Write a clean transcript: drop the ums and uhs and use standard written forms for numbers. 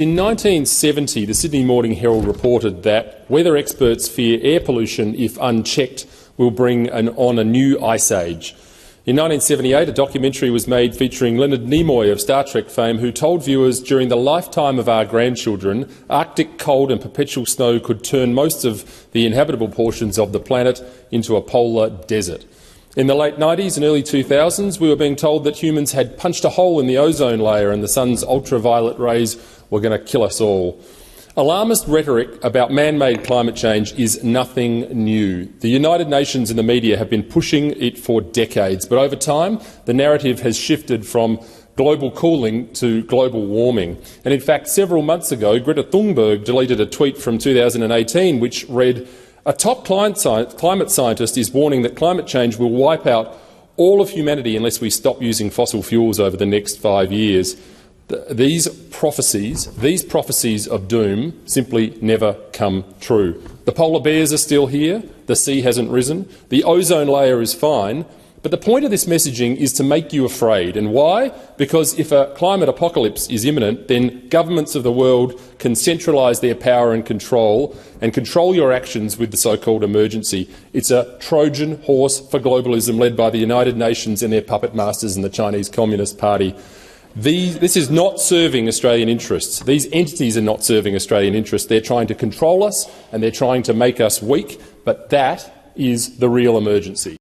In 1970, the Sydney Morning Herald reported that weather experts fear air pollution, if unchecked, will bring on a new ice age. In 1978, a documentary was made featuring Leonard Nimoy of Star Trek fame, who told viewers during the lifetime of our grandchildren, Arctic cold and perpetual snow could turn most of the inhabitable portions of the planet into a polar desert. In the late 90s and early 2000s, we were being told that humans had punched a hole in the ozone layer and the sun's ultraviolet rays were going to kill us all. Alarmist rhetoric about man-made climate change is nothing new. The United Nations and the media have been pushing it for decades, but over time the narrative has shifted from global cooling to global warming. And in fact, several months ago, Greta Thunberg deleted a tweet from 2018 which read, "A top climate scientist is warning that climate change will wipe out all of humanity unless we stop using fossil fuels over the next 5 years." These prophecies of doom simply never come true. The polar bears are still here, the sea hasn't risen, the ozone layer is fine, but the point of this messaging is to make you afraid. And why? Because if a climate apocalypse is imminent, then governments of the world can centralise their power and control your actions with the so-called emergency. It's a Trojan horse for globalism led by the United Nations and their puppet masters in the Chinese Communist Party. This is not serving Australian interests. These entities are not serving Australian interests. They're trying to control us and they're trying to make us weak, but that is the real emergency.